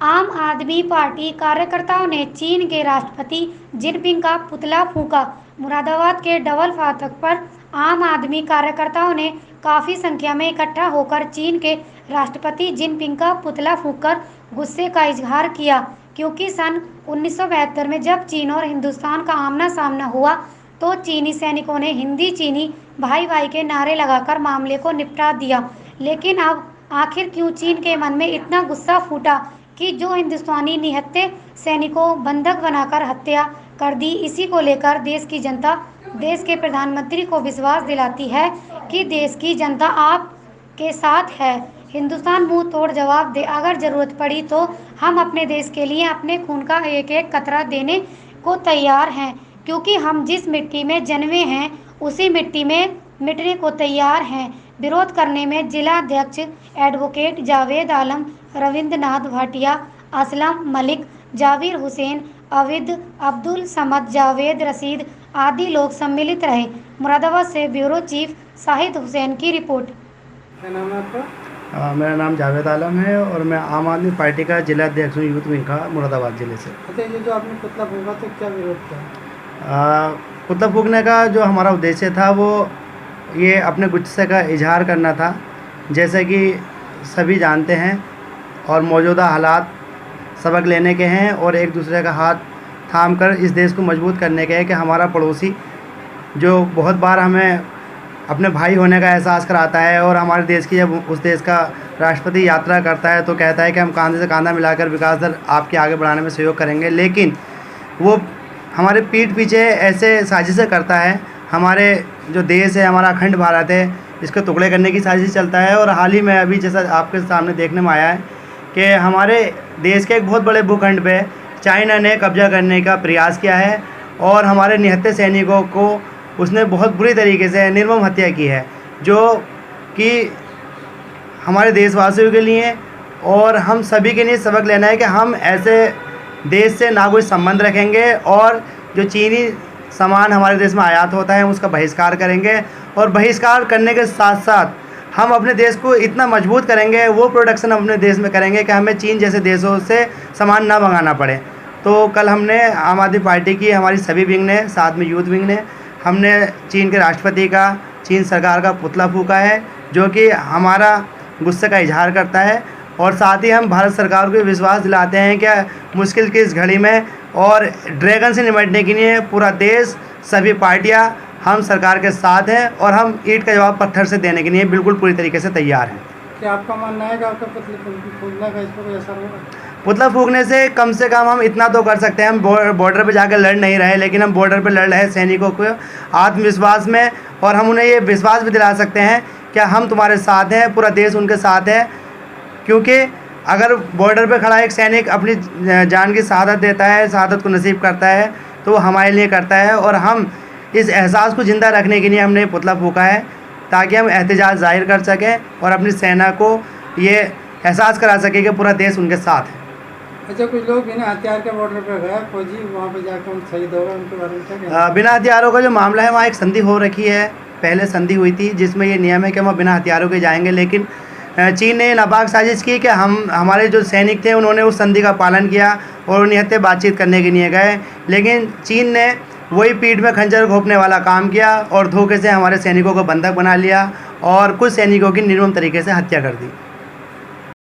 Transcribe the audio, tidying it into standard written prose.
आम आदमी पार्टी कार्यकर्ताओं ने चीन के राष्ट्रपति जिनपिंग का पुतला फूंका। मुरादाबाद के डबल फाटक पर आम आदमी कार्यकर्ताओं ने काफी संख्या में इकट्ठा होकर चीन के राष्ट्रपति जिनपिंग का पुतला फूंककर गुस्से का इजहार किया, क्योंकि सन 1972 में जब चीन और हिंदुस्तान का आमना सामना हुआ तो चीनी सैनिकों ने हिंदी चीनी भाई भाई के नारे लगाकर मामले को निपटा दिया। लेकिन अब आखिर क्यों चीन के मन में इतना गुस्सा फूटा कि जो हिंदुस्तानी निहत्थे सैनिकों बंधक बनाकर हत्या कर दी। इसी को लेकर देश की जनता देश के प्रधानमंत्री को विश्वास दिलाती है कि देश की जनता आपके साथ है। हिंदुस्तान मुंह तोड़ जवाब दे, अगर जरूरत पड़ी तो हम अपने देश के लिए अपने खून का एक एक कतरा देने को तैयार हैं, क्योंकि हम जिस मिट्टी में जन्मे हैं उसी मिट्टी में मिटने को तैयार हैं। विरोध करने में जिला अध्यक्ष एडवोकेट जावेद आलम, रविंद्रनाथ भाटिया, असलम मलिक, जाविर हुसैन, अविद, अब्दुल समद, जावेद रशीद आदि लोग सम्मिलित रहे। मुरादाबाद से ब्यूरो चीफ शाहिद हुसैन की रिपोर्ट। क्या नाम है आपका? मेरा नाम जावेद आलम है और मैं आम आदमी पार्टी का जिला अध्यक्ष हूँ यूथ विंग का, मुरादाबाद ज़िले से। अच्छा, ये जो आपने पुतला फूंका तो क्या विरोध किया? पुतला फूंकने का जो हमारा उद्देश्य था वो ये अपने गुस्से का इजहार करना था। जैसे कि सभी जानते हैं और मौजूदा हालात सबक लेने के हैं और एक दूसरे का हाथ थाम कर इस देश को मजबूत करने के हैं कि हमारा पड़ोसी जो बहुत बार हमें अपने भाई होने का एहसास कराता है और हमारे देश की जब उस देश का राष्ट्रपति यात्रा करता है तो कहता है कि हम कंधे से कंधा मिलाकर विकास दर आपके आगे बढ़ाने में सहयोग करेंगे, लेकिन वो हमारे पीठ पीछे ऐसे साजिशें करता है। हमारे जो देश है, हमारा अखंड भारत है, इसको टुकड़े करने की साजिश चलता है। और हाल ही में अभी जैसा आपके सामने देखने में आया है कि हमारे देश के एक बहुत बड़े भूखंड पे चाइना ने कब्जा करने का प्रयास किया है और हमारे निहत्थे सैनिकों को उसने बहुत बुरी तरीके से निर्मम हत्या की है, जो कि हमारे देशवासियों के लिए और हम सभी के लिए सबक लेना है कि हम ऐसे देश से ना कोई संबंध रखेंगे और जो चीनी सामान हमारे देश में आयात होता है उसका बहिष्कार करेंगे। और बहिष्कार करने के साथ साथ हम अपने देश को इतना मजबूत करेंगे, वो प्रोडक्शन हम अपने देश में करेंगे कि हमें चीन जैसे देशों से सामान ना मंगाना पड़े। तो कल हमने आम आदमी पार्टी की हमारी सभी विंग ने, साथ में यूथ विंग ने, हमने चीन के राष्ट्रपति का, चीन सरकार का पुतला फूंका है, जो कि हमारा गुस्से का इजहार करता है। और साथ ही हम भारत सरकार को विश्वास दिलाते हैं कि मुश्किल की इस घड़ी में और ड्रैगन से निपटने के लिए पूरा देश, सभी पार्टियां हम सरकार के साथ हैं और हम ईंट का जवाब पत्थर से देने के लिए बिल्कुल पूरी तरीके से तैयार हैं। क्या आपका मानना है कि आपका पुतला का इस पर कोई असर होगा? पुतला फूंकने से कम हम इतना तो कर सकते हैं, हम बॉर्डर पे जाकर लड़ नहीं रहे, लेकिन हम बॉर्डर पे लड़ रहे हैं सैनिकों को आत्मविश्वास में, और हम उन्हें ये विश्वास भी दिला सकते हैं कि हम तुम्हारे साथ हैं, पूरा देश उनके साथ है। क्योंकि अगर बॉर्डर पे खड़ा एक सैनिक अपनी जान की शहादत देता है, शहादत को नसीब करता है, तो वो हमारे लिए करता है। और हम इस एहसास को ज़िंदा रखने के लिए हमने पुतला फूंका है, ताकि हम एहतजाज जाहिर कर सकें और अपनी सेना को ये एहसास करा सकें कि पूरा देश उनके साथ है। अच्छा, कुछ लोग बिना हथियार के बॉर्डर पे गए, फौजी वहाँ पे जाकर उन शहीद हो गए, उनके बारे में क्या कहना? बिना हथियारों का जो मामला है, वहाँ एक संधि हो रखी है, पहले संधि हुई थी जिसमें ये नियम है कि हम बिना हथियारों के जाएंगे। लेकिन चीन ने नापाक साजिश की कि हमारे जो सैनिक थे उन्होंने उस संधि का पालन किया और उन्हें हत्या बातचीत करने के लिए गए, लेकिन चीन ने वही पीठ में खंजर घोंपने वाला काम किया और धोखे से हमारे सैनिकों को बंधक बना लिया और कुछ सैनिकों की निर्मम तरीके से हत्या कर दी।